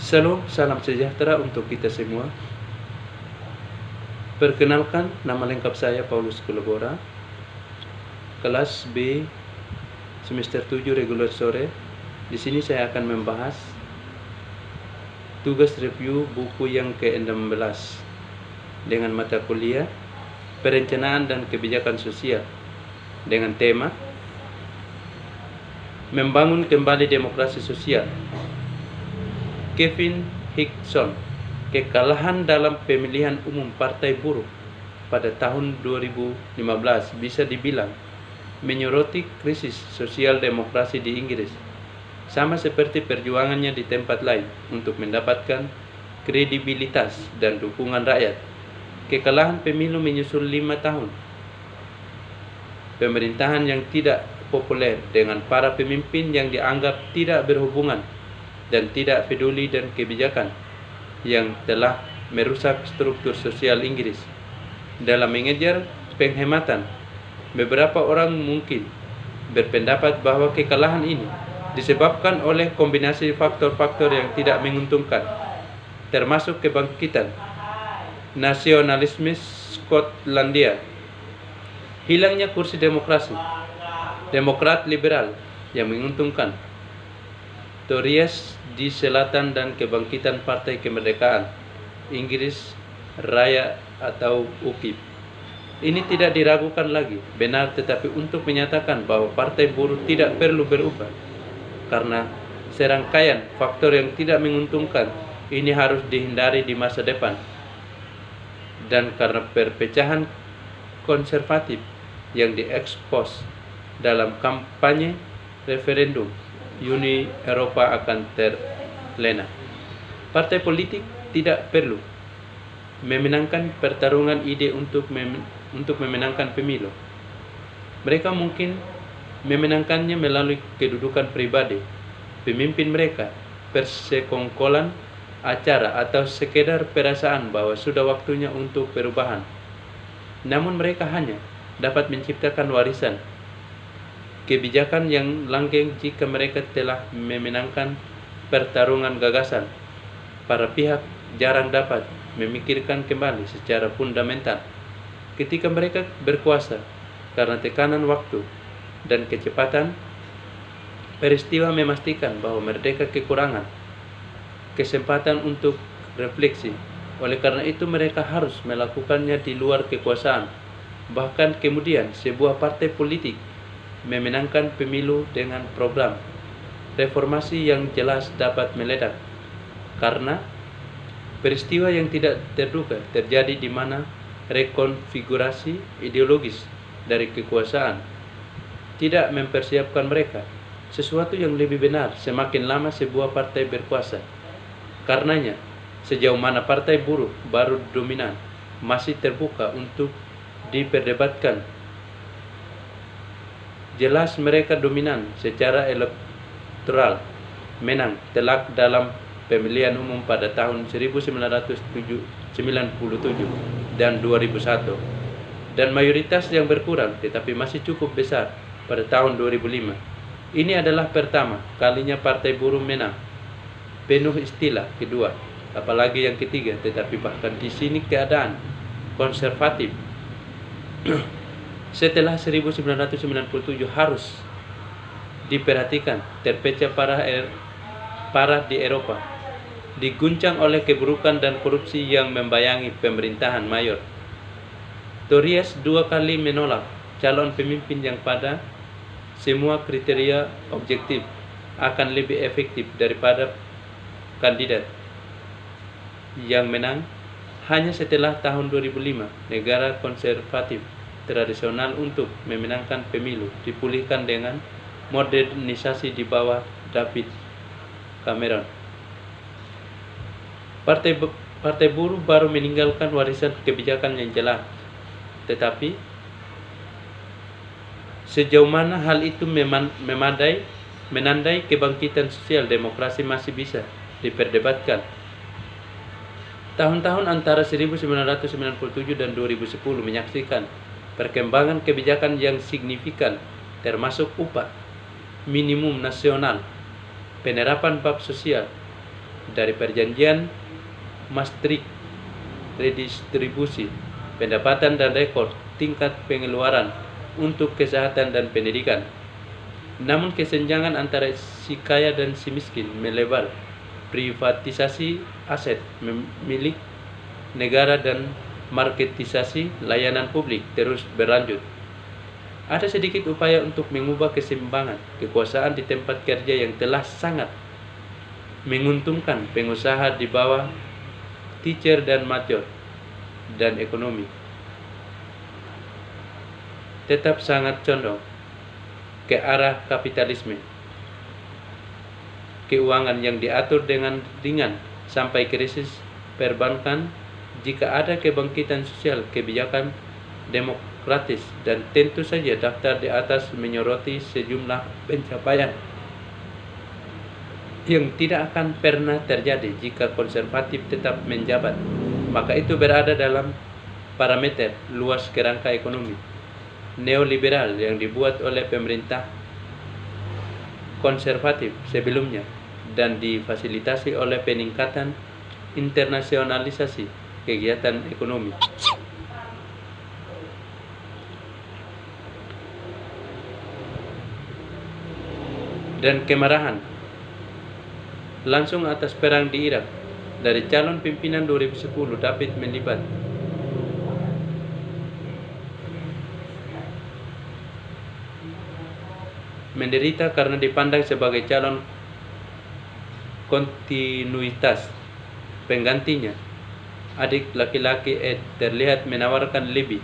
Shalom, salam sejahtera untuk kita semua. Perkenalkan, nama lengkap saya Paulus Kulobora, kelas B semester 7 reguler sore. Di sini saya akan membahas tugas review buku yang ke-16 dengan mata kuliah Perencanaan dan Kebijakan Sosial dengan tema Membangun Kembali Demokrasi Sosial. Kevin Hickson, kekalahan dalam pemilihan umum Partai Buruh pada tahun 2015 bisa dibilang menyoroti krisis sosial demokrasi di Inggris, sama seperti perjuangannya di tempat lain untuk mendapatkan kredibilitas dan dukungan rakyat. Kekalahan pemilu menyusul 5 tahun pemerintahan yang tidak populer dengan para pemimpin yang dianggap tidak berhubungan dan tidak peduli dan kebijakan yang telah merusak struktur sosial Inggris. Dalam mengejar penghematan, beberapa orang mungkin berpendapat bahwa kekalahan ini disebabkan oleh kombinasi faktor-faktor yang tidak menguntungkan, termasuk kebangkitan nasionalisme Skotlandia, hilangnya kursi demokrasi, Demokrat liberal yang menguntungkan, Tories di selatan dan kebangkitan Partai Kemerdekaan Inggris Raya atau UKIP. Ini tidak diragukan lagi benar, tetapi untuk menyatakan bahwa Partai Buruh tidak perlu berubah karena serangkaian faktor yang tidak menguntungkan ini harus dihindari di masa depan, dan karena perpecahan konservatif yang diekspos dalam kampanye referendum Uni Eropa akan terlena. Partai politik tidak perlu memenangkan pertarungan ide untuk memenangkan pemilu. Mereka mungkin memenangkannya melalui kedudukan pribadi pemimpin mereka, persekongkolan acara, atau sekedar perasaan bahwa sudah waktunya untuk perubahan. Namun mereka hanya dapat menciptakan warisan kebijakan yang langgeng jika mereka telah memenangkan pertarungan gagasan. Para pihak jarang dapat memikirkan kembali secara fundamental ketika mereka berkuasa karena tekanan waktu dan kecepatan. Peristiwa memastikan bahwa mereka kekurangan kesempatan untuk refleksi. Oleh karena itu mereka harus melakukannya di luar kekuasaan. Bahkan kemudian sebuah partai politik memenangkan pemilu dengan program reformasi yang jelas dapat meledak karena peristiwa yang tidak terduga terjadi, di mana rekonfigurasi ideologis dari kekuasaan tidak mempersiapkan mereka sesuatu yang lebih benar semakin lama sebuah partai berkuasa. Karenanya, sejauh mana Partai Buruh baru dominan masih terbuka untuk diperdebatkan. Jelas mereka dominan secara elektoral, menang telak dalam pemilihan umum pada tahun 1997 dan 2001, dan mayoritas yang berkurang tetapi masih cukup besar pada tahun 2005. Ini adalah pertama kalinya Partai Buruh menang penuh istilah kedua, apalagi yang ketiga, tetapi bahkan di sini keadaan konservatif setelah 1997 harus diperhatikan. Terpecah parah di Eropa, diguncang oleh keburukan dan korupsi yang membayangi pemerintahan mayor. Tories 2 kali menolak calon pemimpin yang pada semua kriteria objektif akan lebih efektif daripada kandidat yang menang hanya setelah tahun 2005. Negara konservatif tradisional untuk memenangkan pemilu dipulihkan dengan modernisasi di bawah David Cameron. Partai Buruh baru meninggalkan warisan kebijakan yang jelas, tetapi sejauh mana hal itu menandai kebangkitan sosial demokrasi masih bisa diperdebatkan. Tahun-tahun antara 1997 dan 2010 menyaksikan perkembangan kebijakan yang signifikan, termasuk upah minimum nasional, penerapan bab sosial, dari perjanjian Maastricht, redistribusi pendapatan dan rekor tingkat pengeluaran untuk kesehatan dan pendidikan. Namun kesenjangan antara si kaya dan si miskin melebar. Privatisasi aset milik negara dan marketisasi layanan publik terus berlanjut. Ada sedikit upaya untuk mengubah keseimbangan kekuasaan di tempat kerja yang telah sangat menguntungkan pengusaha di bawah Thatcher dan Major, dan ekonomi tetap sangat condong ke arah kapitalisme. Keuangan yang diatur dengan ringan sampai krisis perbankan. Jika ada kebangkitan sosial, kebijakan demokratis, dan tentu saja daftar di atas menyoroti sejumlah pencapaian yang tidak akan pernah terjadi jika konservatif tetap menjabat, maka itu berada dalam parameter luas kerangka ekonomi neoliberal yang dibuat oleh pemerintah konservatif sebelumnya dan difasilitasi oleh peningkatan internasionalisasi kegiatan ekonomi. Dan kemarahan langsung atas perang di Irak dari calon pimpinan 2010 David Menlibat. Menderita karena dipandang sebagai calon kontinuitas penggantinya. Adik laki-laki Ed terlihat menawarkan lebih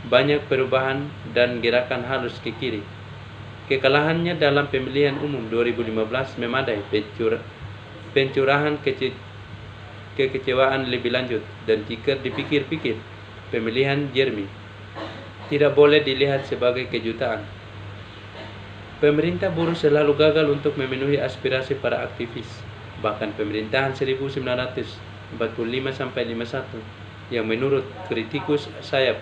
banyak perubahan dan gerakan halus ke kiri. Kekalahannya dalam pemilihan umum 2015 memadai pencurahan kekecewaan lebih lanjut, dan jika dipikir-pikir pemilihan Jeremy tidak boleh dilihat sebagai kejutan. Pemerintah buruh selalu gagal untuk memenuhi aspirasi para aktivis. Bahkan pemerintahan 1945-51 yang menurut kritikus sayap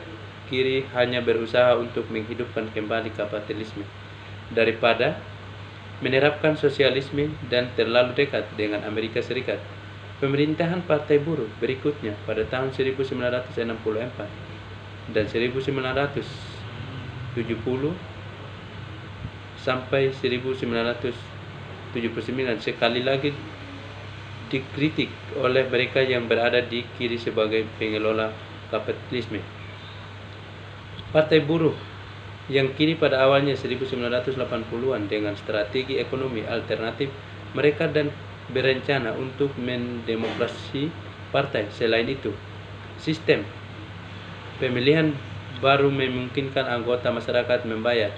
kiri hanya berusaha untuk menghidupkan kembali kapitalisme daripada menerapkan sosialisme dan terlalu dekat dengan Amerika Serikat. Pemerintahan Partai Buruh berikutnya pada tahun 1964 dan 1970 sampai 1979 sekali lagi dikritik oleh mereka yang berada di kiri sebagai pengelola kapitalisme. Partai Buruh yang kini pada awalnya 1980-an dengan strategi ekonomi alternatif mereka dan berencana untuk mendemokrasi partai. Selain itu, sistem pemilihan baru memungkinkan anggota masyarakat membayar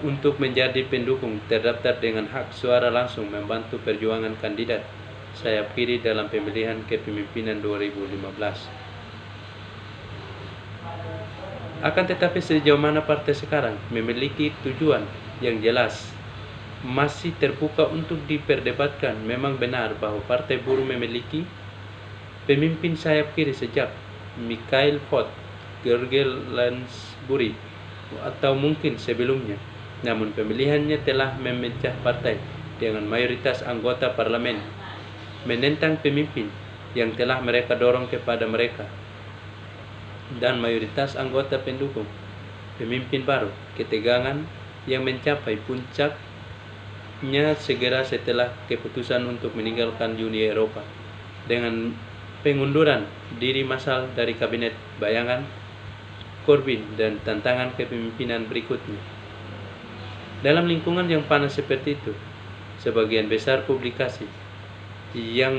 untuk menjadi pendukung terdaftar dengan hak suara langsung membantu perjuangan kandidat sayap kiri dalam pemilihan kepemimpinan 2015. Akan tetapi sejauh mana partai sekarang memiliki tujuan yang jelas masih terbuka untuk diperdebatkan. Memang benar bahwa Partai Buruh memiliki pemimpin sayap kiri sejak Mikhail Ford, George Lansbury, atau mungkin sebelumnya. Namun pemilihannya telah memecah partai dengan mayoritas anggota parlemen menentang pemimpin yang telah mereka dorong kepada mereka, dan mayoritas anggota pendukung pemimpin baru. Ketegangan yang mencapai puncaknya segera setelah keputusan untuk meninggalkan Uni Eropa dengan pengunduran diri massal dari kabinet bayangan Corbyn dan tantangan kepemimpinan berikutnya. Dalam lingkungan yang panas seperti itu, sebagian besar publikasi yang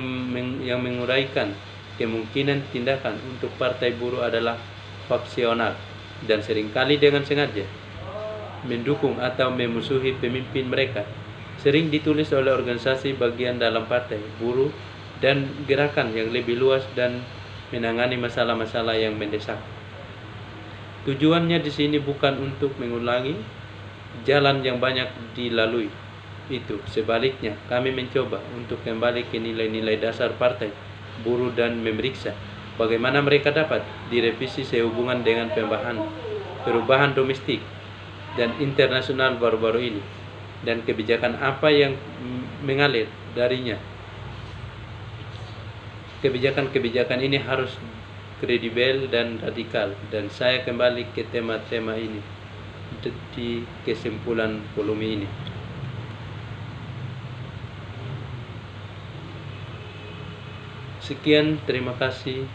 menguraikan kemungkinan tindakan untuk Partai Buruh adalah faksional dan seringkali dengan sengaja mendukung atau memusuhi pemimpin mereka. Sering ditulis oleh organisasi bagian dalam Partai Buruh dan gerakan yang lebih luas dan menangani masalah-masalah yang mendesak. Tujuannya di sini bukan untuk mengulangi jalan yang banyak dilalui itu. Sebaliknya, kami mencoba untuk kembali ke nilai-nilai dasar Partai Buruh dan memeriksa bagaimana mereka dapat direvisi sehubungan dengan perubahan domestik dan internasional baru-baru ini, dan kebijakan apa yang mengalir darinya kebijakan-kebijakan ini harus kredibel dan radikal, dan saya kembali ke tema-tema ini di kesimpulan volume ini. Sekian, terima kasih.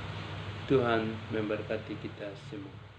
Tuhan memberkati kita semua.